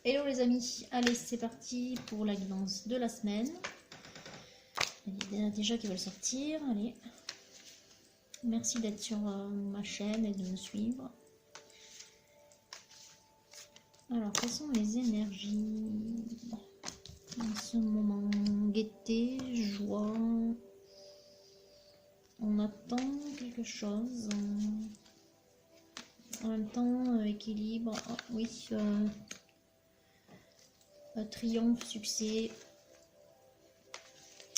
Hello les amis, allez c'est parti pour la guidance de la semaine. Il y en a déjà qui veulent sortir, allez. Merci d'être sur ma chaîne et de me suivre. Alors, quelles sont les énergies en ce moment? Gaieté, joie. On attend quelque chose. En même temps, équilibre. Oh, oui, triomphe, succès.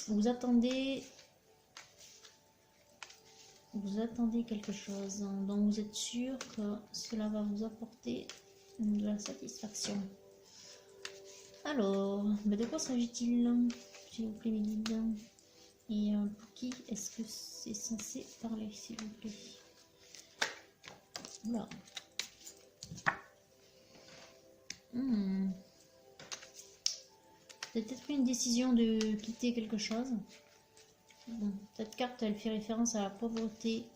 Vous attendez quelque chose dont vous êtes sûr que cela va vous apporter de la satisfaction. Alors, mais de quoi s'agit-il, s'il vous plaît, mes guides? Et pour qui est-ce que c'est censé parler, s'il vous plaît? Voilà. Vous avez peut-être pris une décision de quitter quelque chose. Bon, cette carte, elle fait référence à la pauvreté,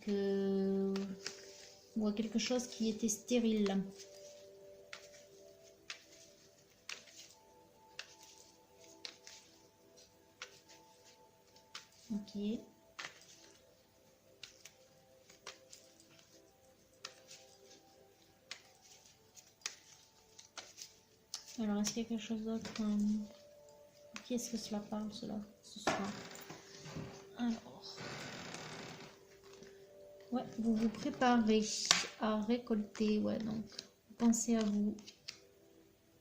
ou à quelque chose qui était stérile. Ok. Alors, est-ce qu'il y a quelque chose d'autre? Qui est-ce que cela parle, ce soir? Alors, ouais, vous vous préparez à récolter, ouais, donc pensez à vous.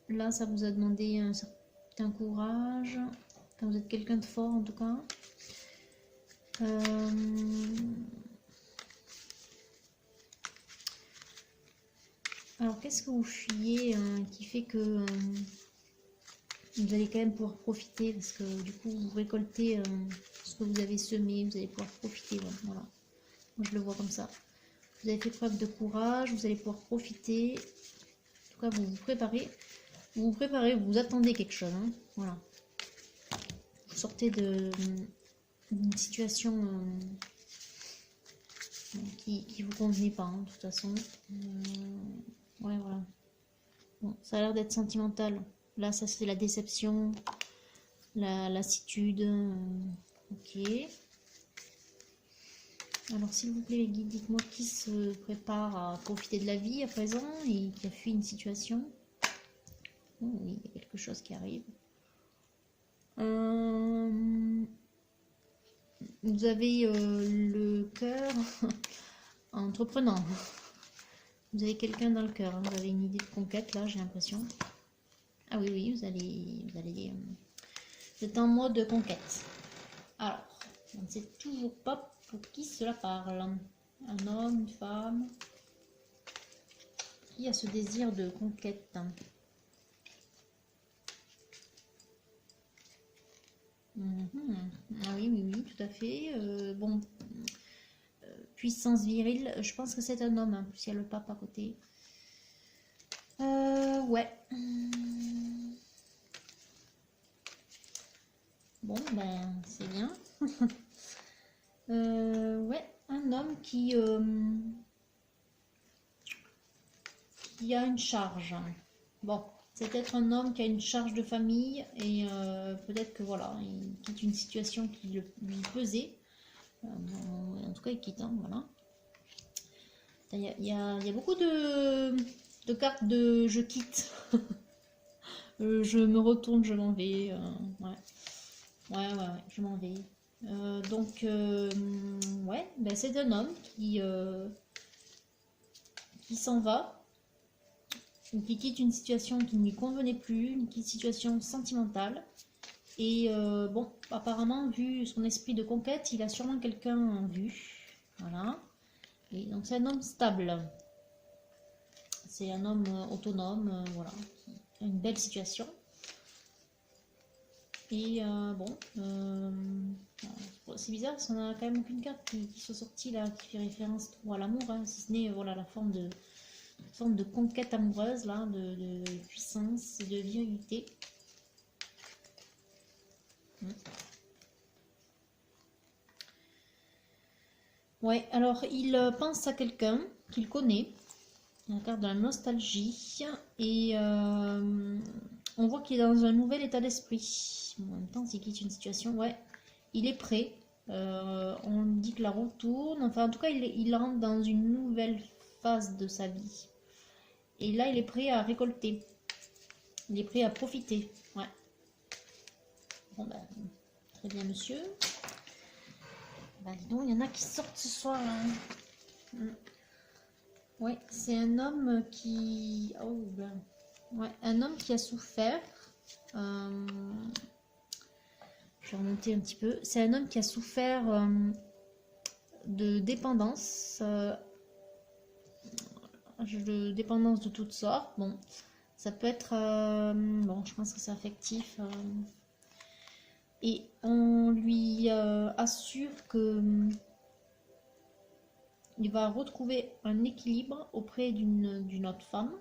Là, ça vous a demandé un certain courage, quand vous êtes quelqu'un de fort en tout cas. Alors, qu'est-ce que vous fuyez qui fait que vous allez quand même pouvoir profiter, parce que du coup, vous récoltez ce que vous avez semé, vous allez pouvoir profiter, ouais, voilà. Moi, je le vois comme ça. Vous avez fait preuve de courage, vous allez pouvoir profiter. En tout cas, vous vous préparez. Vous attendez quelque chose, hein, voilà. Vous sortez d'une situation qui vous convenait pas, hein, de toute façon. Ouais, voilà. Bon, ça a l'air d'être sentimental. Là, ça c'est la déception, la lassitude. Ok. Alors, s'il vous plaît, les guides, dites-moi qui se prépare à profiter de la vie à présent et qui a fui une situation. Oh, oui, il y a quelque chose qui arrive. Vous avez le cœur entreprenant. Vous avez quelqu'un dans le cœur. Hein. Vous avez une idée de conquête, là, j'ai l'impression. Ah oui, oui, vous êtes en mode conquête. Alors, on ne sait toujours pas pour qui cela parle. Un homme, une femme. Qui a ce désir de conquête? Ah oui, oui, oui, tout à fait. Bon, puissance virile, je pense que c'est un homme, hein, plus il y a le pape à côté. Ouais. Bon, ben, c'est bien. Ouais, un homme qui a une charge. Bon, c'est peut-être un homme qui a une charge de famille et peut-être que voilà, il quitte une situation qui lui pesait. En tout cas, il quitte, hein, voilà. Il y a beaucoup de cartes de je quitte. Je me retourne, je m'en vais. Ouais, je m'en vais. Donc, ouais, ben c'est un homme qui s'en va, ou qui quitte une situation qui ne lui convenait plus, une situation sentimentale. Et bon, apparemment, vu son esprit de conquête, il a sûrement quelqu'un en vue. Voilà. Et donc, c'est un homme stable. C'est un homme autonome, voilà, qui a une belle situation. Et bon, c'est bizarre parce qu'on a quand même aucune carte qui soit sortie là, qui fait référence trop à l'amour, hein, si ce n'est voilà, la forme de conquête amoureuse, là, de puissance et de virilité. Ouais, alors il pense à quelqu'un qu'il connaît. La carte de la nostalgie. Et on voit qu'il est dans un nouvel état d'esprit. En même temps, c'est quitte une situation. Ouais, il est prêt. On dit que la roue tourne. Enfin, en tout cas, il rentre dans une nouvelle phase de sa vie. Et là, il est prêt à récolter. Il est prêt à profiter. Ouais. Bon, ben, très bien, monsieur. Ben, dis donc, il y en a qui sortent ce soir, là. Ouais, c'est un homme qui... Oh, ben... Ouais, un homme qui a souffert. Je vais remonter un petit peu. C'est un homme qui a souffert de dépendance. De dépendance de toutes sortes. Bon, ça peut être... bon, je pense que c'est affectif. Et on lui assure que il va retrouver un équilibre auprès d'une autre femme.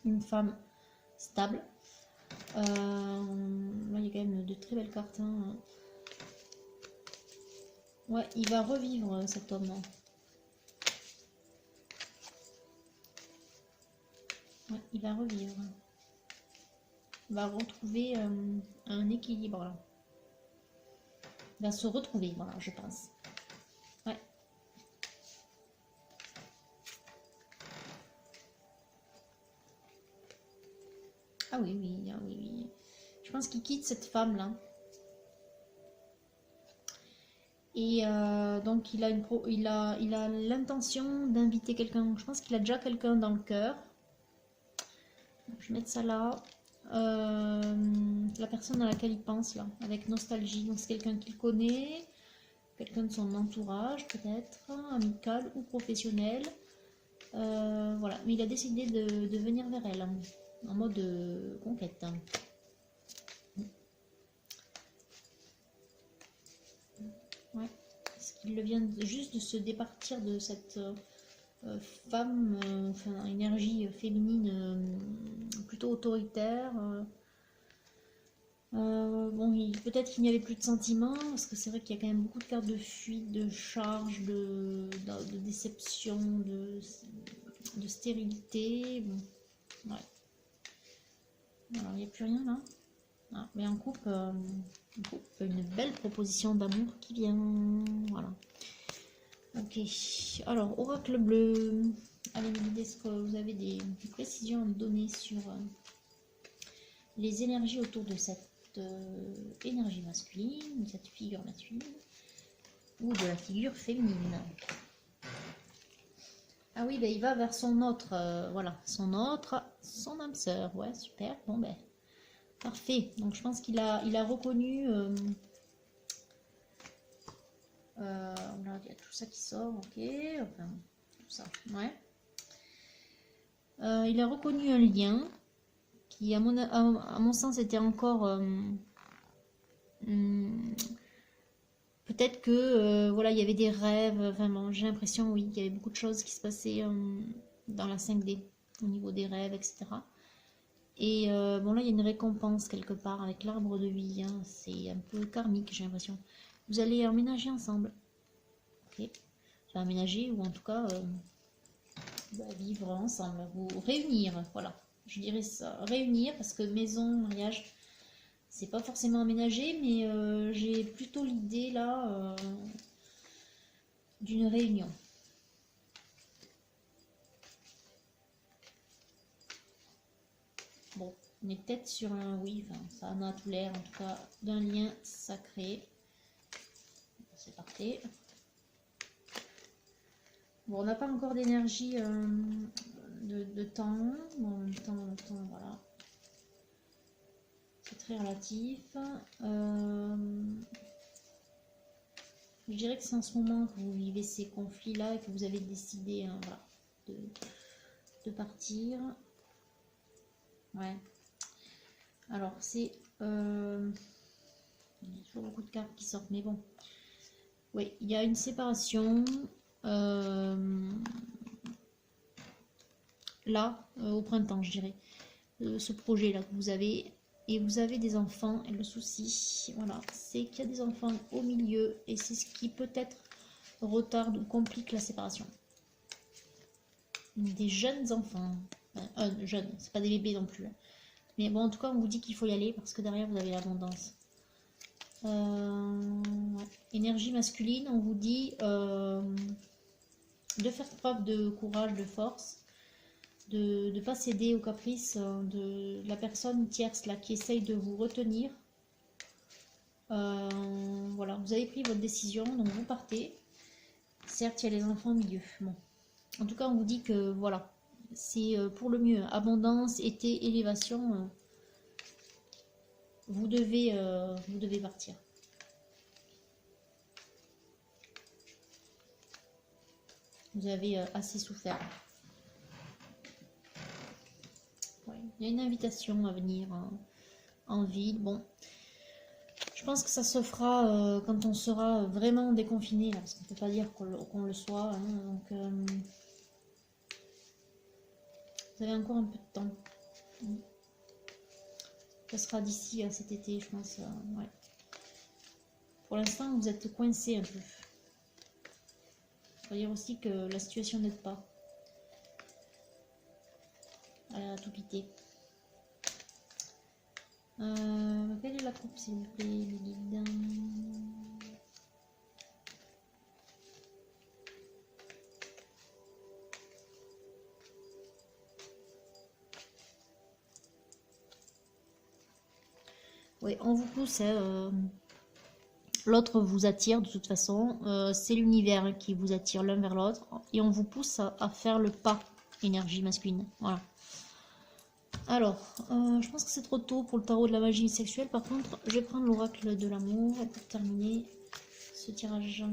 Une femme stable. Là, il y a quand même de très belles cartes. Hein. Ouais, il va revivre cet homme. Ouais, il va revivre. Il va retrouver un équilibre. Là. Il va se retrouver, voilà, je pense. Ouais. Ah oui, oui, ah oui, oui. Je pense qu'il quitte cette femme-là. Et donc il a l'intention d'inviter quelqu'un. Je pense qu'il a déjà quelqu'un dans le cœur. Je vais mettre ça là. La personne à laquelle il pense là, avec nostalgie. Donc c'est quelqu'un qu'il connaît, quelqu'un de son entourage peut-être, amical ou professionnel. Voilà, mais il a décidé de venir vers elle en mode conquête. Ouais, parce qu'il vient juste de se départir de cette femme, enfin énergie féminine plutôt autoritaire. Bon, peut-être qu'il n'y avait plus de sentiments, parce que c'est vrai qu'il y a quand même beaucoup de cartes de fuite, de charge, de déception, de stérilité. Bon, ouais. Alors, il n'y a plus rien là. Ah, mais en coupe, une belle proposition d'amour qui vient. Voilà. Ok. Alors, oracle bleu. Allez me dire, est-ce que vous avez des précisions à me donner sur les énergies autour de cette énergie masculine, de cette figure masculine, ou de la figure féminine? Ah oui, ben, il va vers son autre, voilà, son âme sœur. Ouais, super. Bon, ben, parfait. Donc, je pense qu'il a reconnu... voilà, il y a tout ça qui sort, ok. Enfin, tout ça, ouais. Il a reconnu un lien qui, à mon sens, était encore... peut-être que, voilà, il y avait des rêves, vraiment. J'ai l'impression, oui, qu'il y avait beaucoup de choses qui se passaient dans la 5D, au niveau des rêves, etc. Et bon, là, il y a une récompense quelque part avec l'arbre de vie. Hein. C'est un peu karmique, j'ai l'impression. Vous allez emménager ensemble. Ok. Enfin, emménager, ou en tout cas, vivre ensemble. Vous réunir, voilà. Je dirais ça. Réunir, parce que maison, mariage, c'est pas forcément aménager, mais j'ai plutôt l'idée, là, d'une réunion. Bon, on est peut-être sur un oui, enfin, ça en a tout l'air, en tout cas, d'un lien sacré. C'est parfait. Bon, on n'a pas encore d'énergie de temps. Bon, le temps, voilà. C'est très relatif. Je dirais que c'est en ce moment que vous vivez ces conflits-là et que vous avez décidé hein, voilà, de partir. Ouais. Alors, c'est... il y a toujours beaucoup de cartes qui sortent, mais bon. Oui, il y a une séparation. Là, au printemps, je dirais. Ce projet-là que vous avez. Et vous avez des enfants. Et le souci, voilà, c'est qu'il y a des enfants au milieu. Et c'est ce qui peut-être retarde ou complique la séparation. des jeunes enfants. Jeunes, c'est pas des bébés non plus. Mais bon, en tout cas, on vous dit qu'il faut y aller parce que derrière, vous avez l'abondance. Ouais. Énergie masculine, on vous dit de faire preuve de courage, de force, de ne pas céder aux caprices de la personne tierce là, qui essaye de vous retenir. Voilà, vous avez pris votre décision, donc vous partez. Certes, il y a les enfants au milieu. Bon. En tout cas, on vous dit que voilà, c'est pour le mieux. Abondance, été, élévation. Vous devez partir. Vous avez assez souffert. Ouais. Il y a une invitation à venir en ville. Bon, je pense que ça se fera quand on sera vraiment déconfiné, là, parce qu'on ne peut pas dire qu'on le soit. Hein, donc, vous avez encore un peu de temps. Ça sera d'ici à cet été, je pense. Ouais. Pour l'instant, vous êtes coincé un peu. Il faut dire aussi que la situation n'aide pas. Elle a tout quitté. Quelle est la coupe, s'il vous plaît, les guides? Oui, on vous pousse. L'autre vous attire de toute façon. C'est l'univers qui vous attire l'un vers l'autre. Et on vous pousse à faire le pas. Énergie masculine. Voilà. Alors, je pense que c'est trop tôt pour le tarot de la magie sexuelle. Par contre, je vais prendre l'oracle de l'amour pour terminer ce tirage.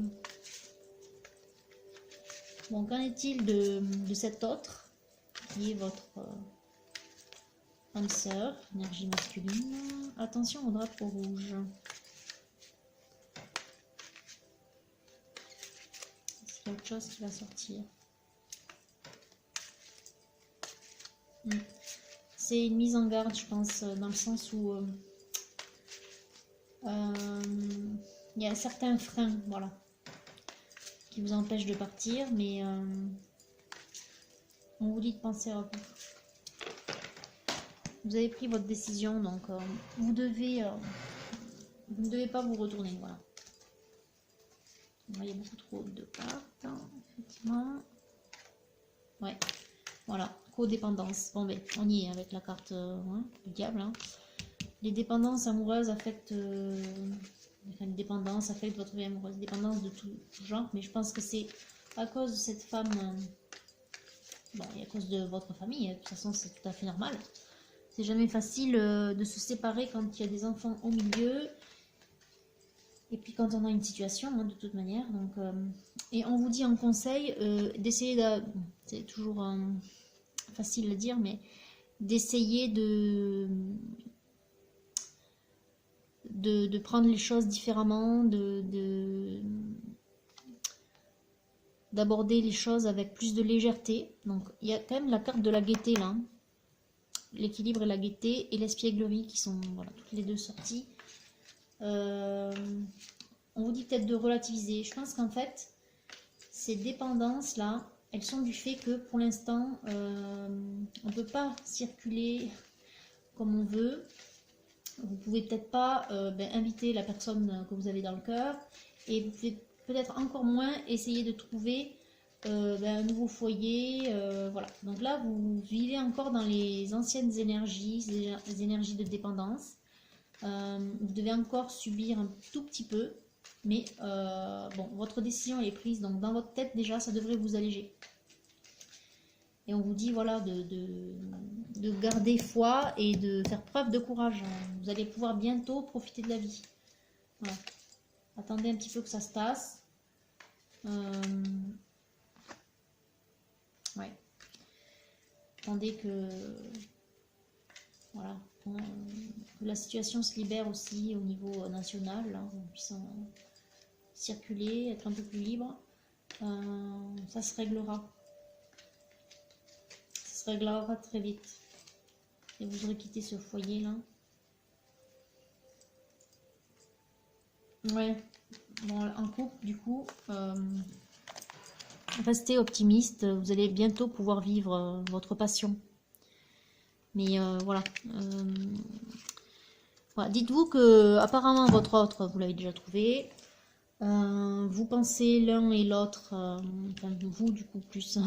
Bon, qu'en est-il de cet autre qui est votre âme sœur, énergie masculine? Attention au drapeau rouge. Est-ce qu'il y a autre chose qui va sortir? C'est une mise en garde, je pense, dans le sens où il y a certains freins, voilà, qui vous empêchent de partir, mais on vous dit de penser à vous. Vous avez pris votre décision, donc vous ne devez pas vous retourner, voilà. Il y a beaucoup trop de cartes, hein, effectivement. Ouais, voilà, codépendance. Bon, ben, on y est avec la carte du diable. Hein. Les dépendances amoureuses affectent... enfin, les dépendances affectent votre vie amoureuse. Dépendance de tout genre, mais je pense que c'est à cause de cette femme... bon, et à cause de votre famille, de toute façon, c'est tout à fait normal. C'est jamais facile de se séparer quand il y a des enfants au milieu. Et puis quand on a une situation, hein, de toute manière. Donc, et on vous dit en conseil d'essayer de... C'est toujours facile à dire, mais d'essayer de prendre les choses différemment, d'aborder les choses avec plus de légèreté. Donc il y a quand même la carte de la gaieté là. L'équilibre et la gaieté et l'espièglerie qui sont voilà, toutes les deux sorties. On vous dit peut-être de relativiser. Je pense qu'en fait, ces dépendances-là, elles sont du fait que pour l'instant, on ne peut pas circuler comme on veut. Vous pouvez peut-être pas inviter la personne que vous avez dans le cœur. Et vous pouvez peut-être encore moins essayer de trouver un nouveau foyer. Voilà. Donc là, vous vivez encore dans les anciennes énergies, les énergies de dépendance. Vous devez encore subir un tout petit peu, mais bon, votre décision elle est prise, donc dans votre tête déjà, ça devrait vous alléger. Et on vous dit voilà de garder foi et de faire preuve de courage. Vous allez pouvoir bientôt profiter de la vie. Voilà. Attendez un petit peu que ça se passe. Ouais. Attendez que voilà, que la situation se libère aussi au niveau national, là, on puisse circuler, être un peu plus libre. Ça se réglera. Ça se réglera très vite. Et vous aurez quitté ce foyer là. Ouais. Bon, en couple, du coup, restez optimiste, vous allez bientôt pouvoir vivre votre passion. Mais voilà. Voilà. Dites-vous que apparemment votre autre, vous l'avez déjà trouvé. Vous pensez l'un et l'autre, enfin vous du coup plus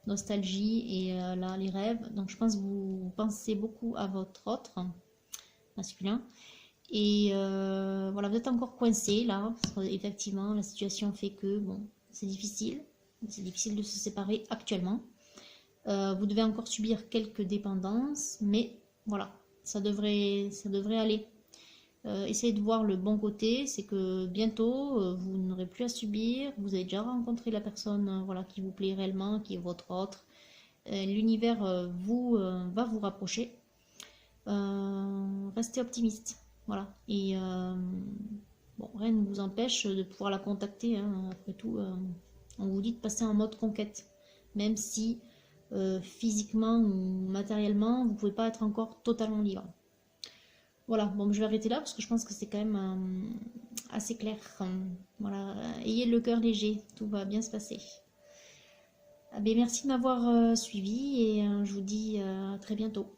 nostalgie et là les rêves. Donc je pense que vous pensez beaucoup à votre autre masculin. Et voilà, vous êtes encore coincé là, parce que, effectivement la situation fait que bon, c'est difficile de se séparer actuellement. Vous devez encore subir quelques dépendances, mais voilà, ça devrait aller. Essayez de voir le bon côté, c'est que bientôt vous n'aurez plus à subir, vous avez déjà rencontré la personne voilà, qui vous plaît réellement, qui est votre autre. L'univers va vous rapprocher. Restez optimiste, voilà. Et bon, rien ne vous empêche de pouvoir la contacter, hein. Après tout, on vous dit de passer en mode conquête, même si physiquement ou matériellement, vous ne pouvez pas être encore totalement libre. Voilà, bon, je vais arrêter là parce que je pense que c'est quand même assez clair. Voilà, ayez le cœur léger, tout va bien se passer. Ah ben, merci de m'avoir suivi et je vous dis à très bientôt.